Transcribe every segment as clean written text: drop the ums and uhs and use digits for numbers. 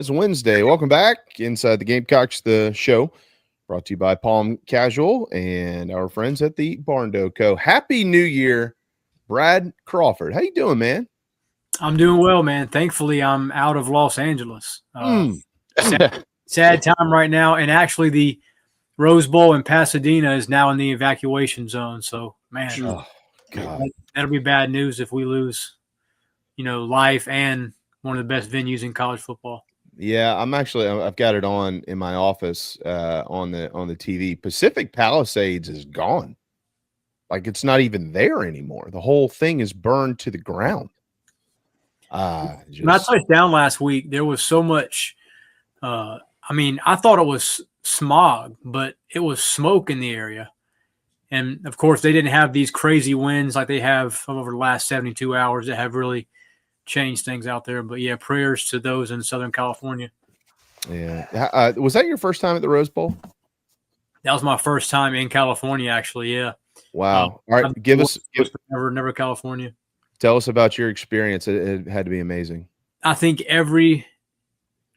It's Wednesday. Welcome back inside the Gamecocks, the show brought to you by Palm Casual and our friends at the Barn Dough Co. Happy New Year, Brad Crawford. How you doing, man? I'm doing well, man. Thankfully, I'm out of Los Angeles. Sad time right now, and actually, the Rose Bowl in Pasadena is now in the evacuation zone. So, man, that'll be bad news if we lose, life and one of the best venues in college football. Yeah, I've got it on in my office on the TV. Pacific Palisades is gone. Like it's not even there anymore. The whole thing is burned to the ground. When I touched down last week, there was so much. I thought it was smog, but it was smoke in the area. And of course, they didn't have these crazy winds like they have over the last 72 hours that have really changed things out there. But yeah, prayers to those in Southern California. Yeah. Was that your first time at the Rose Bowl? That was my first time in California, actually. Yeah. Wow. All right. Never California. Tell us about your experience. It had to be amazing. I think every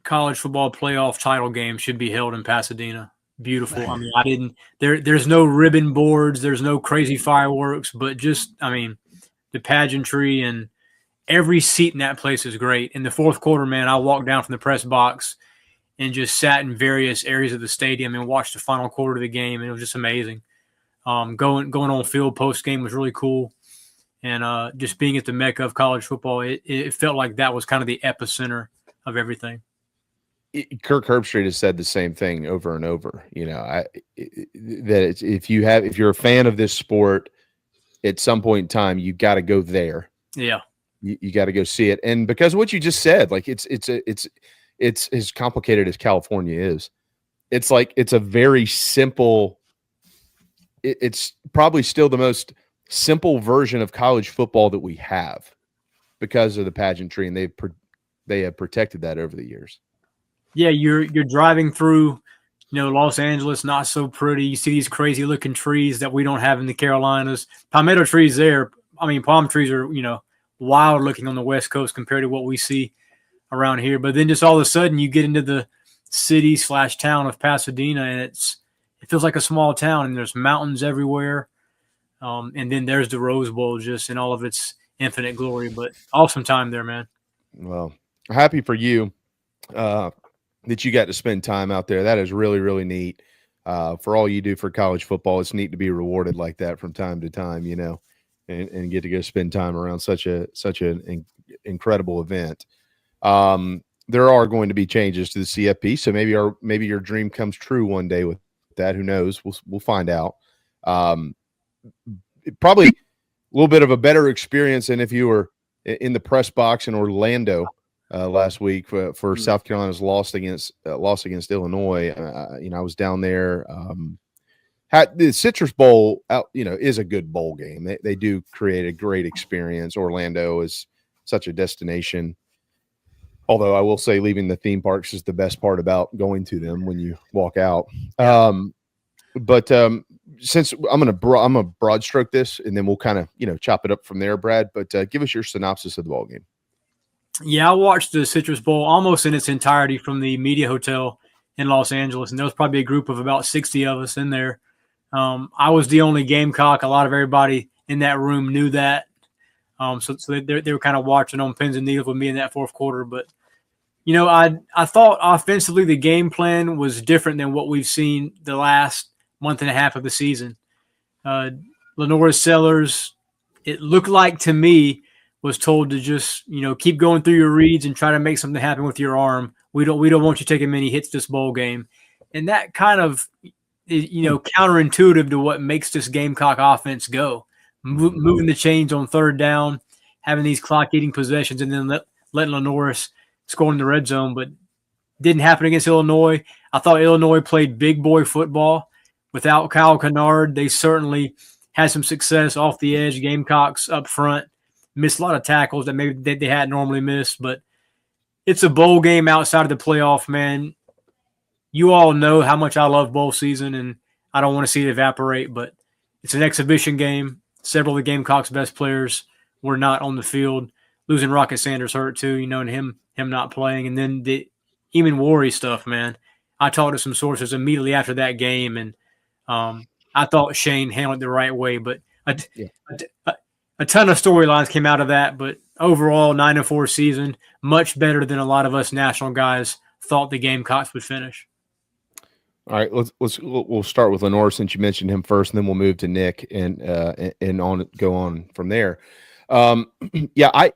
college football playoff title game should be held in Pasadena. Beautiful. I mean, there's no ribbon boards. There's no crazy fireworks, but just, the pageantry and every seat in that place is great. In the fourth quarter, man, I walked down from the press box and just sat in various areas of the stadium and watched the final quarter of the game, and it was just amazing. Going on field post game was really cool, and just being at the mecca of college football, it felt like that was kind of the epicenter of everything. Kirk Herbstreit has said the same thing over and over. If you're a fan of this sport, at some point in time, you got to go there. Yeah. You got to go see it. And because of what you just said, like it's as complicated as California is. It's like it's a very simple. It's probably still the most simple version of college football that we have because of the pageantry, and they have protected that over the years. Yeah, you're driving through, Los Angeles, not so pretty. You see these crazy looking trees that we don't have in the Carolinas. Palmetto trees there. Palm trees are, wild looking on the West Coast compared to what we see around here. But then just all of a sudden you get into the city/town of Pasadena, and it feels like a small town, and there's mountains everywhere. And then there's the Rose Bowl just in all of its infinite glory. But awesome time there, man. Well, happy for you that you got to spend time out there. That is really, really neat. For all you do for college football, it's neat to be rewarded like that from time to time, and get to go spend time around such an incredible event. There are going to be changes to the CFP, so maybe your dream comes true one day with that. Who knows? We'll find out. Probably a little bit of a better experience than if you were in the press box in Orlando last week for South Carolina's loss against Illinois. I was down there. The Citrus Bowl, is a good bowl game. They do create a great experience. Orlando is such a destination. Although I will say leaving the theme parks is the best part about going to them when you walk out. But since I'm gonna broad stroke this, and then we'll kind of chop it up from there, Brad. But give us your synopsis of the ball game. Yeah, I watched the Citrus Bowl almost in its entirety from the media hotel in Los Angeles, and there was probably a group of about 60 of us in there. I was the only Gamecock. A lot of everybody in that room knew that. So they were kind of watching on pins and needles with me in that fourth quarter. But, I thought offensively the game plan was different than what we've seen the last month and a half of the season. LaNorris Sellers, it looked like to me, was told to just, keep going through your reads and try to make something happen with your arm. We don't want you taking many hits this bowl game. And that kind of counterintuitive to what makes this Gamecock offense go. Moving the chains on third down, having these clock-eating possessions, and then letting LaNorris score in the red zone. But didn't happen against Illinois. I thought Illinois played big boy football. Without Kyle Kennard, they certainly had some success off the edge. Gamecocks up front missed a lot of tackles that maybe they hadn't normally missed. But it's a bowl game outside of the playoff, man. You all know how much I love bowl season, and I don't want to see it evaporate, but it's an exhibition game. Several of the Gamecocks' best players were not on the field. Losing Rocket Sanders hurt too, and him not playing. And then Emmanwori stuff, man, I talked to some sources immediately after that game, and I thought Shane handled it the right way. But a, Yeah. a ton of storylines came out of that. But overall, 9-4 season, much better than a lot of us national guys thought the Gamecocks would finish. All right, we'll start with LaNorris since you mentioned him first, and then we'll move to Nick and go on from there. Yeah,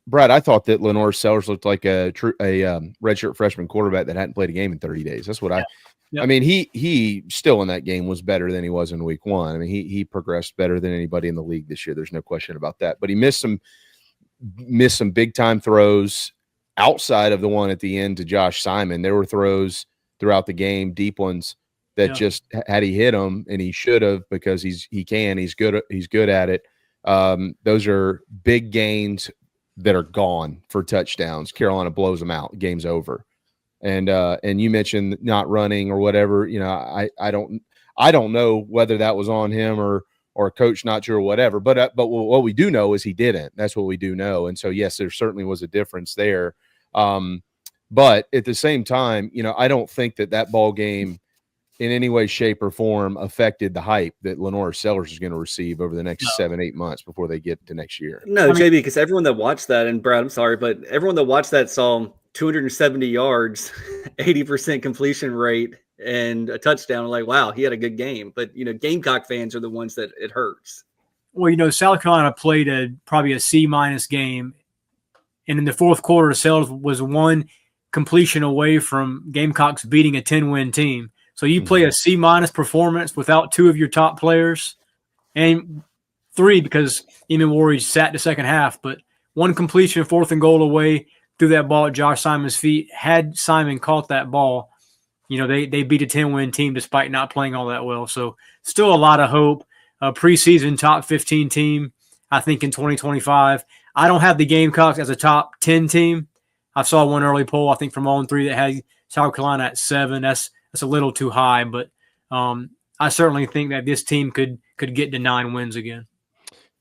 Brad, I thought that LaNorris Sellers looked like a redshirt freshman quarterback that hadn't played a game in 30 days. That's what I mean, he still in that game was better than he was in week one. I mean, he progressed better than anybody in the league this year. There's no question about that. But he missed some big time throws outside of the one at the end to Josh Simon. There were throws throughout the game, deep ones that just had he hit them, and he should have, because he's good at it. Those are big gains that are gone for touchdowns. Carolina blows them out. Game's over. And you mentioned not running or whatever. I don't know whether that was on him or a coach not sure or whatever. But what we do know is he didn't. That's what we do know. And so yes, there certainly was a difference there. But at the same time, I don't think that ball game in any way, shape, or form affected the hype that LaNorris Sellers is going to receive over the next 7-8 months before they get to next year. No, JB, because everyone that watched that, and Brad, I'm sorry, but everyone that watched that saw 270 yards, 80% completion rate, and a touchdown. Like, wow, he had a good game. But, Gamecock fans are the ones that it hurts. Well, South Carolina played probably a C- game. And in the fourth quarter, Sellers was one completion away from Gamecocks beating a 10-win team. So you play a C- performance without two of your top players, and three because Emmanwori sat the second half. But one completion, 4th and goal away, threw that ball at Josh Simon's feet. Had Simon caught that ball, they beat a 10-win team despite not playing all that well. So still a lot of hope. A preseason top 15 team, I think, in 2025. I don't have the Gamecocks as a top 10 team. I saw one early poll, I think, from On 3 that had South Carolina at 7. That's a little too high, but I certainly think that this team could get to 9 wins again.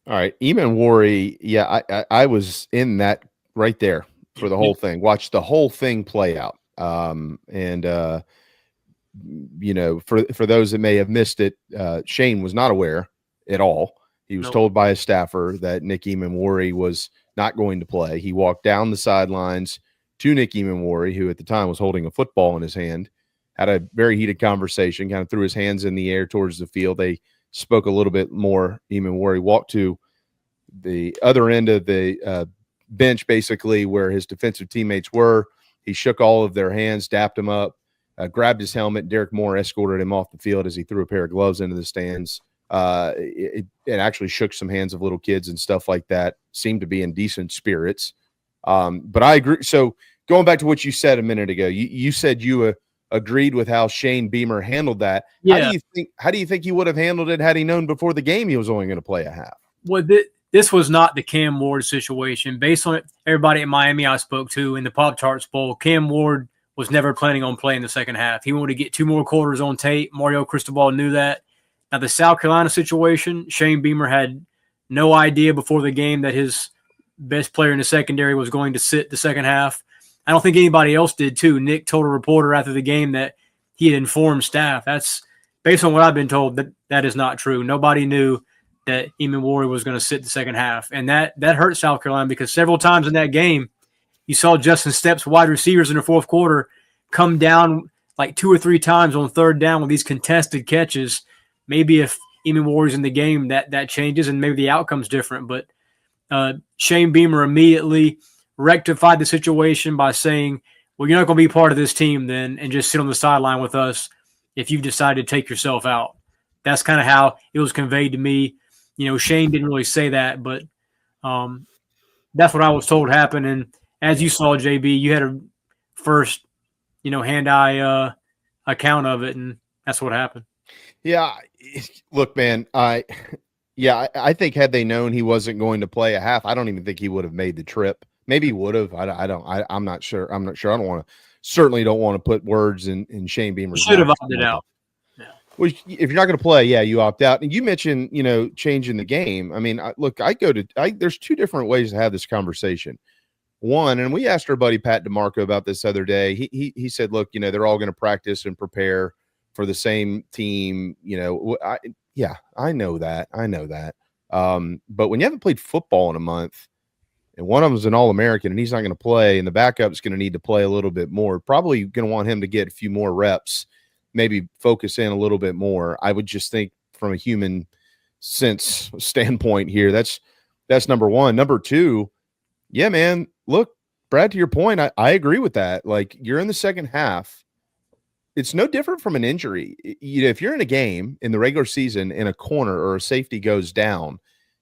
All right, Emmanwori, yeah, I was in that right there for the whole thing. Watched the whole thing play out, for those that may have missed it, Shane was not aware at all. He was told by a staffer that Nick Emmanwori was not going to play. He walked down the sidelines to Nick Emmanwori, who at the time was holding a football in his hand, had a very heated conversation, kind of threw his hands in the air towards the field. They spoke a little bit more. Emmanwori walked to the other end of the bench, basically where his defensive teammates were. He shook all of their hands, dapped him up, grabbed his helmet. Derek Moore escorted him off the field as he threw a pair of gloves into the stands. It actually shook some hands of little kids and stuff like that. Seemed to be in decent spirits. But I agree. So going back to what you said a minute ago, you said you agreed with how Shane Beamer handled that. Yeah. How do you think he would have handled it had he known before the game he was only going to play a half? Well, this was not the Cam Ward situation. Based on everybody in Miami I spoke to in the Pop-Tarts Bowl, Cam Ward was never planning on playing the second half. He wanted to get 2 more quarters on tape. Mario Cristobal knew that. Now, the South Carolina situation, Shane Beamer had no idea before the game that his best player in the secondary was going to sit the second half. I don't think anybody else did, too. Nick told a reporter after the game that he had informed staff. That's based on what I've been told, that is not true. Nobody knew that Emmanwori was going to sit the second half. And that hurt South Carolina because several times in that game, you saw Justin Stepp's wide receivers in the fourth quarter come down like 2 or 3 times on third down with these contested catches. Maybe if Emmanwori's in the game, that changes and maybe the outcome's different. But Shane Beamer immediately rectified the situation by saying, well, you're not going to be part of this team then and just sit on the sideline with us if you've decided to take yourself out. That's kind of how it was conveyed to me. Shane didn't really say that, but that's what I was told happened. And as you saw, JB, you had a first, hand-eye account of it, and that's what happened. Yeah, look, man, I think had they known he wasn't going to play a half, I don't even think he would have made the trip. Maybe he would have. I'm not sure. I certainly don't want to put words in Shane Beamer's mouth. Should have opted out. Yeah. Well, if you're not going to play, you opt out. And you mentioned, changing the game. I mean, there's 2 different ways to have this conversation. One, and we asked our buddy Pat DeMarco about this other day. He said, look, they're all going to practice and prepare for the same team. I know that. But when you haven't played football in a month, and one of them is an All-American, and he's not going to play, and the backup's going to need to play a little bit more, probably going to want him to get a few more reps, maybe focus in a little bit more. I would just think from a human sense standpoint here, that's number one. Number two, yeah, man, look, Brad, to your point, I agree with that. Like, you're in the second half. It's no different from an injury. If you're in a game in the regular season and a corner or a safety goes down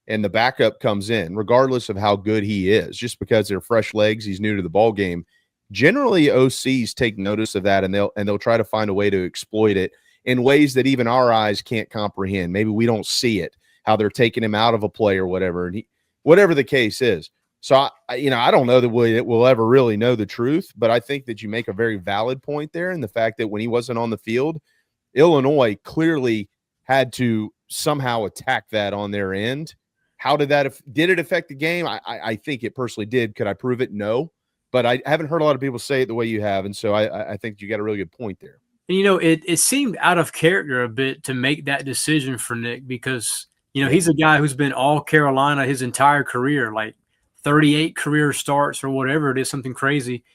and the backup comes in, regardless of how good he is, just because they're fresh legs, he's new to the ball game. Generally, OCs take notice of that, and they'll try to find a way to exploit it in ways that even our eyes can't comprehend. Maybe we don't see it, how they're taking him out of a play or whatever, and whatever the case is. So I don't know that we'll ever really know the truth, but I think that you make a very valid point there in the fact that when he wasn't on the field, Illinois clearly had to somehow attack that on their end. How did it affect the game? I think it personally did. Could I prove it? No, but I haven't heard a lot of people say it the way you have, and so I think you got a really good point there. And it seemed out of character a bit to make that decision for Nick because he's a guy who's been all Carolina his entire career, like 38 career starts or whatever it is, something crazy,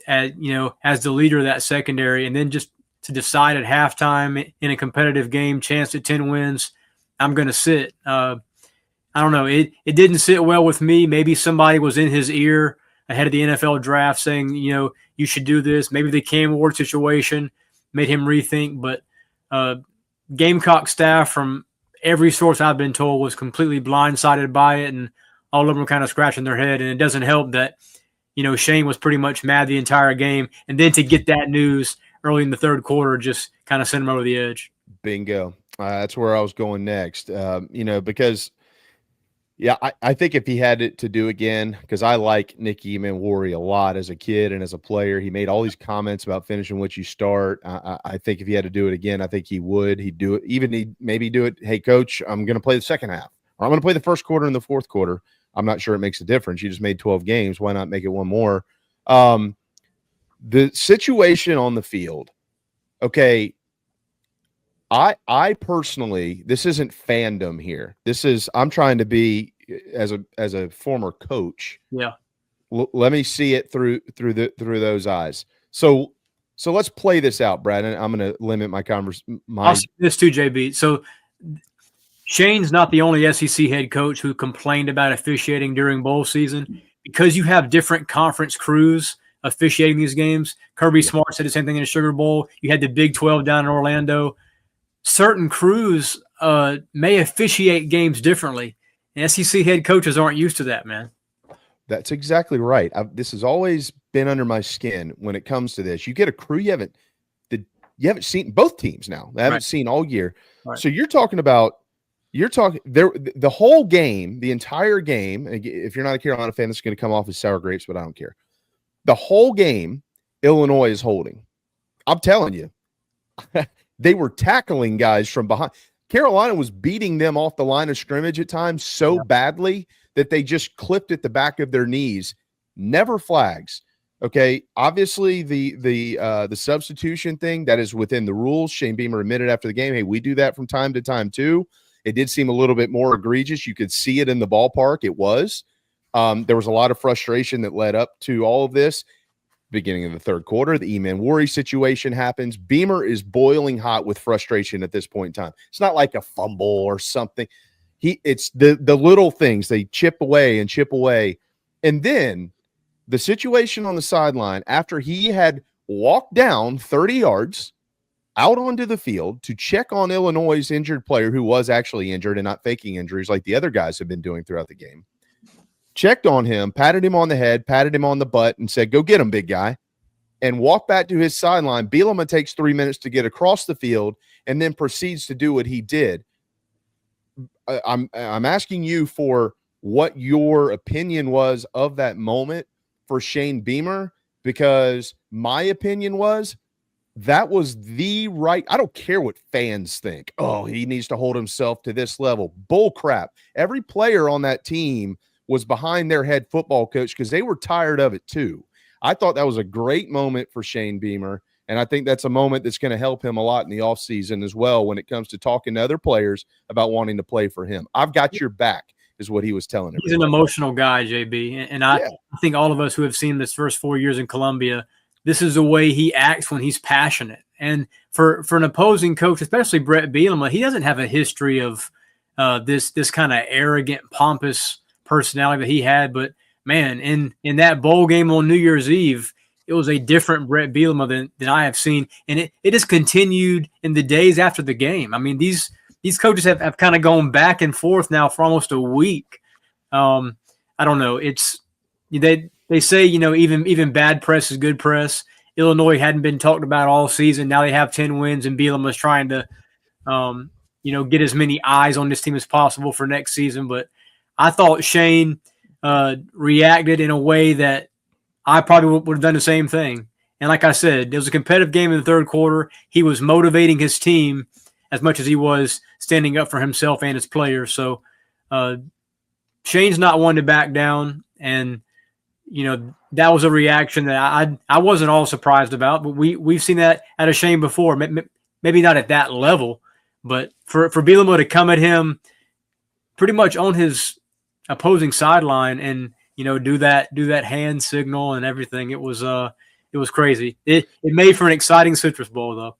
as the leader of that secondary, and then just to decide at halftime in a competitive game, chance at 10 wins, I'm going to sit. I don't know. It didn't sit well with me. Maybe somebody was in his ear ahead of the NFL draft saying, you should do this. Maybe the Cam Ward situation made him rethink. But Gamecock staff, from every source I've been told, was completely blindsided by it, and all of them were kind of scratching their head. And it doesn't help that, Shane was pretty much mad the entire game. And then to get that news early in the third quarter just kind of sent him over the edge. Bingo. That's where I was going next, because – yeah, I think if he had it to do again, because I like Nick Emmanwori a lot as a kid and as a player. He made all these comments about finishing what you start. I think if he had to do it again, I think he would. He'd do it. Even he'd maybe do it, hey, coach, I'm going to play the second half. Or I'm going to play the first quarter and the fourth quarter. I'm not sure it makes a difference. You just made 12 games. Why not make it one more? The situation on the field, okay, I personally, this isn't fandom here. I'm trying to be as a former coach. Yeah. Let me see it through those eyes. So let's play this out, Brad. And I'm going to limit my conversation. I'll say this too, JB. So Shane's not the only SEC head coach who complained about officiating during bowl season, because you have different conference crews officiating these games. Kirby Smart said the same thing in the Sugar Bowl. You had the Big 12 down in Orlando. Certain crews may officiate games differently. And SEC head coaches aren't used to that, man. That's exactly right. This has always been under my skin when it comes to this. You get a crew you haven't seen, both teams now. They haven't seen all year. Right. So you're talking the whole game, the entire game. If you're not a Carolina fan, this is going to come off as sour grapes, but I don't care. The whole game, Illinois is holding. I'm telling you. They were tackling guys from behind. Carolina was beating them off the line of scrimmage at times so badly that they just clipped at the back of their knees. Never flags. Okay. Obviously, the substitution thing, that is within the rules. Shane Beamer admitted after the game, hey, we do that from time to time too. It did seem a little bit more egregious. You could see it in the ballpark. It was. There was a lot of frustration that led up to all of this. Beginning of the third quarter, the Emmanwori situation happens. Beamer is boiling hot with frustration at this point in time. It's not like a fumble or something. It's the little things. They chip away. And then the situation on the sideline, after he had walked down 30 yards out onto the field to check on Illinois' injured player, who was actually injured and not faking injuries like the other guys have been doing throughout the game. Checked on him, patted him on the head, patted him on the butt, and said, go get him, big guy, and walked back to his sideline. Bielema takes 3 minutes to get across the field and then proceeds to do what he did. I'm asking you for what your opinion was of that moment for Shane Beamer, because my opinion was that was the right. I don't care what fans think. Oh, he needs to hold himself to this level. Bull crap. Every player on that team was behind their head football coach because they were tired of it too. I thought that was a great moment for Shane Beamer, and I think that's a moment that's going to help him a lot in the offseason as well when it comes to talking to other players about wanting to play for him. I've got your back is what he was telling everybody. He's an emotional guy, JB, and I think all of us who have seen this first 4 years in Columbia, this is the way he acts when he's passionate. And for an opposing coach, especially Brett Bielema, he doesn't have a history of this kind of arrogant, pompous personality that he had. But, man, in that bowl game on New Year's Eve, it was a different Brett Bielema than I have seen. And it has continued in the days after the game. I mean, these coaches have kind of gone back and forth now for almost a week. I don't know. They say, even bad press is good press. Illinois hadn't been talked about all season. Now they have 10 wins, and Bielema's trying to, get as many eyes on this team as possible for next season. But I thought Shane reacted in a way that I probably would have done the same thing. And like I said, it was a competitive game in the third quarter. He was motivating his team as much as he was standing up for himself and his players. So Shane's not one to back down. And, that was a reaction that I wasn't all surprised about. But we've seen that out of Shane before. Maybe not at that level. But for Bielema to come at him pretty much on his opposing sideline and, do that hand signal and everything, it was crazy. It made for an exciting Citrus Bowl, though.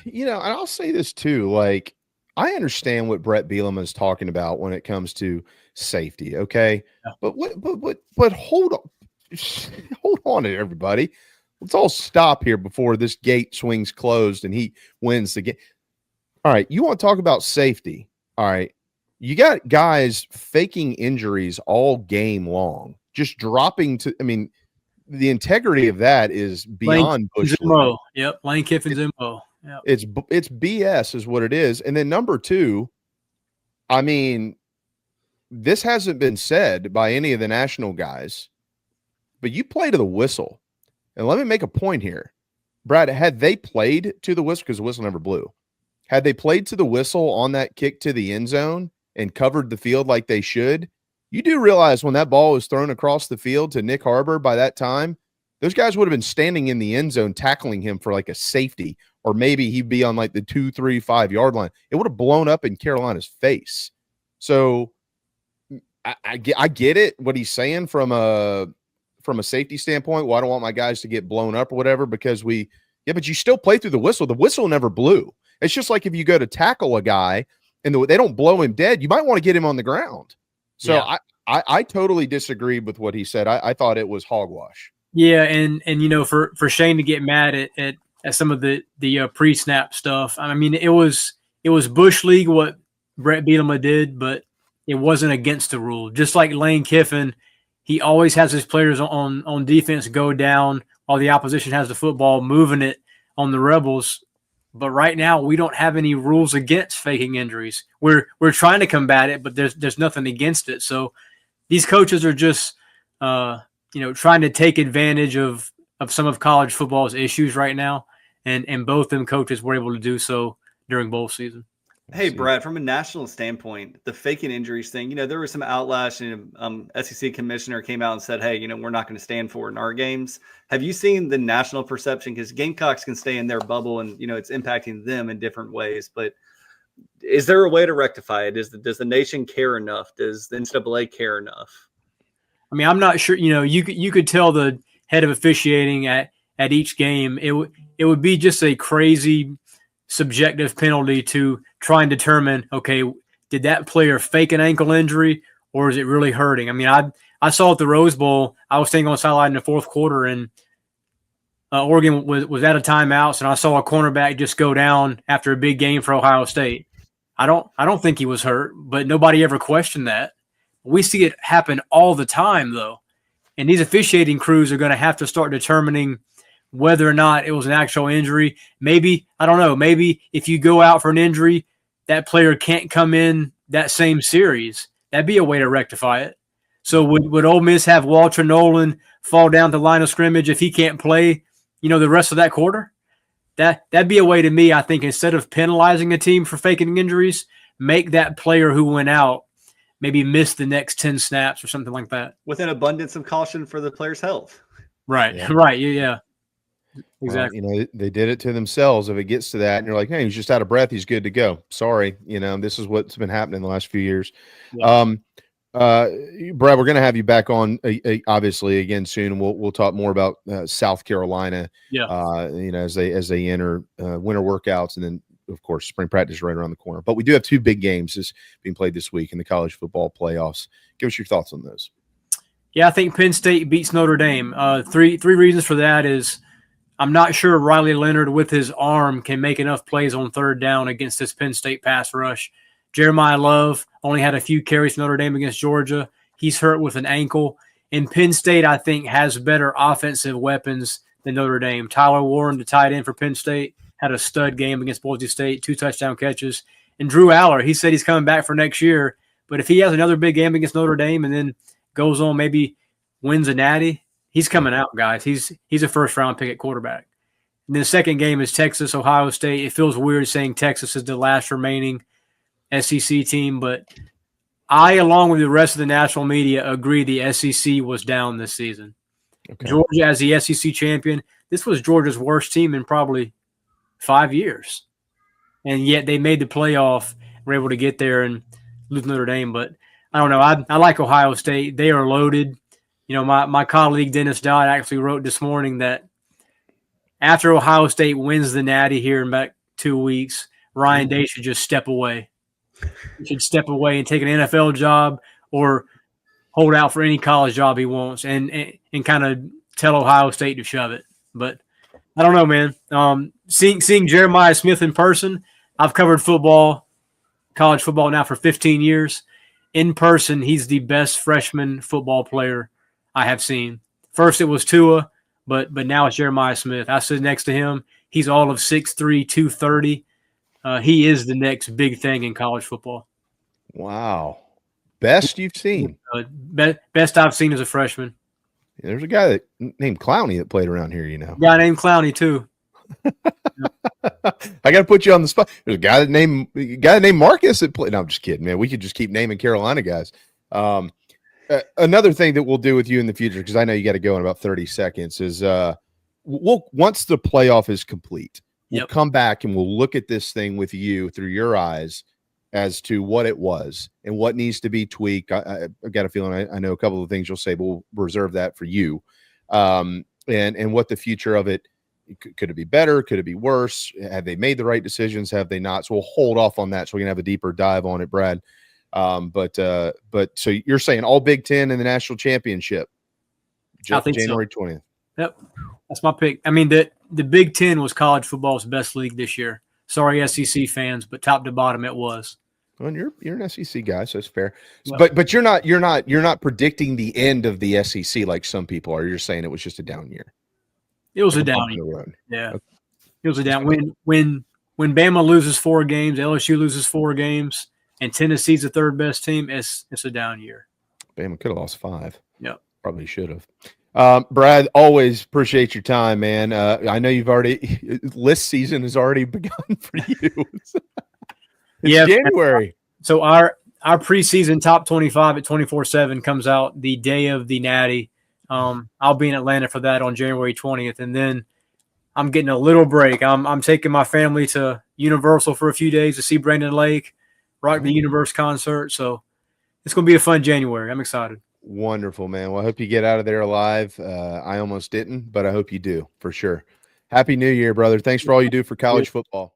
And I'll say this too, like, I understand what Brett Bielema is talking about when it comes to safety. Okay. Yeah. But hold on to everybody. Let's all stop here before this gate swings closed and he wins the game. All right. You want to talk about safety. All right. You got guys faking injuries all game long, just dropping to, the integrity of that is beyond Bush. Yep. Lane Kiffin's MO. Yep. It's BS is what it is. And then number two, this hasn't been said by any of the national guys, but you play to the whistle. And let me make a point here. Brad, had they played to the whistle, because the whistle never blew, had they played to the whistle on that kick to the end zone and covered the field like they should, you do realize when that ball was thrown across the field to Nick Harbor by that time, those guys would have been standing in the end zone tackling him for like a safety, or maybe he'd be on like the 2, 3, 5 yard line. It would have blown up in Carolina's face. So I get it, what he's saying from a safety standpoint. Well, I don't want my guys to get blown up or whatever because but you still play through the whistle. The whistle never blew. It's just like if you go to tackle a guy and they don't blow him dead, you might want to get him on the ground. So yeah. I totally disagreed with what he said. I thought it was hogwash. Yeah, and for Shane to get mad at some of the pre-snap stuff, it was Bush League what Brett Bielema did, but it wasn't against the rule. Just like Lane Kiffin, he always has his players on defense go down while the opposition has the football, moving it on the Rebels. But right now, we don't have any rules against faking injuries. We're trying to combat it, but there's nothing against it. So these coaches are just trying to take advantage of some of college football's issues right now, and both them coaches were able to do so during bowl season. Hey, Brad, from a national standpoint, the faking injuries thing, there was some outlash, and SEC commissioner came out and said, hey, we're not going to stand for it in our games. Have you seen the national perception? Because Gamecocks can stay in their bubble and, it's impacting them in different ways. But is there a way to rectify it? Does the nation care enough? Does the NCAA care enough? I'm not sure. You could tell the head of officiating at each game. It would be just a crazy subjective penalty to try and determine, okay, did that player fake an ankle injury or is it really hurting? I saw at the Rose Bowl, I was staying on the sideline in the fourth quarter, and Oregon was out of timeouts, and I saw a cornerback just go down after a big game for Ohio State. I don't think he was hurt, but nobody ever questioned that. We see it happen all the time, though. And these officiating crews are going to have to start determining whether or not it was an actual injury. Maybe, I don't know, maybe if you go out for an injury, that player can't come in that same series. That'd be a way to rectify it. So would Ole Miss have Walter Nolan fall down the line of scrimmage if he can't play, the rest of that quarter? That'd be a way to me, I think, instead of penalizing a team for faking injuries, make that player who went out, maybe miss the next 10 snaps or something like that. With an abundance of caution for the player's health. Right. Yeah. Right. Yeah. Exactly. Well, they did it to themselves. If it gets to that and you're like, hey, he's just out of breath, he's good to go. Sorry. This is what's been happening the last few years. Yeah. Brad, we're going to have you back on obviously again soon. We'll talk more about South Carolina. Yeah. As they enter winter workouts, and then of course spring practice right around the corner. But we do have two big games that's being played this week in the college football playoffs. Give us your thoughts on those. Yeah, I think Penn State beats Notre Dame. Three reasons for that is I'm not sure Riley Leonard with his arm can make enough plays on third down against this Penn State pass rush. Jeremiah Love only had a few carries for Notre Dame against Georgia. He's hurt with an ankle. And Penn State, I think, has better offensive weapons than Notre Dame. Tyler Warren, the tight end for Penn State, had a stud game against Boise State, 2 touchdown catches. And Drew Aller, he said he's coming back for next year. But if he has another big game against Notre Dame and then goes on, maybe wins a natty, he's coming out, guys. He's a first-round pick at quarterback. And then the second game is Texas, Ohio State. It feels weird saying Texas is the last remaining SEC team, but I, along with the rest of the national media, agree the SEC was down this season. Okay. Georgia as the SEC champion, this was Georgia's worst team in probably 5 years. And yet they made the playoff, were able to get there and lose Notre Dame. But I don't know. I like Ohio State. They are loaded. My colleague Dennis Dodd actually wrote this morning that after Ohio State wins the Natty here in about 2 weeks, Ryan Day should just step away. He should step away and take an NFL job or hold out for any college job he wants and kind of tell Ohio State to shove it. But I don't know, man. Seeing Jeremiah Smith in person, I've covered college football now for 15 years. In person, he's the best freshman football player I have seen. First it was Tua, but now it's Jeremiah Smith. I sit next to him. He's all of 6'3", 230. He is the next big thing in college football. Wow. Best you've seen? Best I've seen as a freshman. Yeah, there's a guy named Clowney that played around here, Guy named Clowney, too. I got to put you on the spot. There's a guy named Marcus that played. No, I'm just kidding, man. We could just keep naming Carolina guys. Another thing that we'll do with you in the future, because I know you got to go in about 30 seconds, is once the playoff is complete, we'll come back and we'll look at this thing with you through your eyes as to what it was and what needs to be tweaked. I got a feeling I know a couple of things you'll say, but we'll reserve that for you. And what the future of it, could it be better? Could it be worse? Have they made the right decisions? Have they not? So we'll hold off on that so we can have a deeper dive on it, Brad. But so you're saying all Big Ten in the national championship, January 20th. Yep. That's my pick. I mean, the Big Ten was college football's best league this year. Sorry, SEC fans, but top to bottom it was. Well, you're an SEC guy, so it's fair. Yep. But you're not predicting the end of the SEC like some people are. You're saying it was just a down year. It was a down year. Yeah. Okay. It was a down. When Bama loses 4 games, LSU loses 4 games, and Tennessee's the third best team, it's a down year. Bama could have lost 5. Yep. Probably should have. Brad, always appreciate your time, man. I know list season has already begun for you. It's January. So our preseason top 25 at 24/7 comes out the day of the Natty. I'll be in Atlanta for that on January 20th, and then I'm getting a little break. I'm taking my family to Universal for a few days to see Brandon Lake, Rock the Universe concert. So it's going to be a fun January. I'm excited. Wonderful, man. Well, I hope you get out of there alive. I almost didn't, but I hope you do for sure. Happy New Year, brother. Thanks for all you do for college football.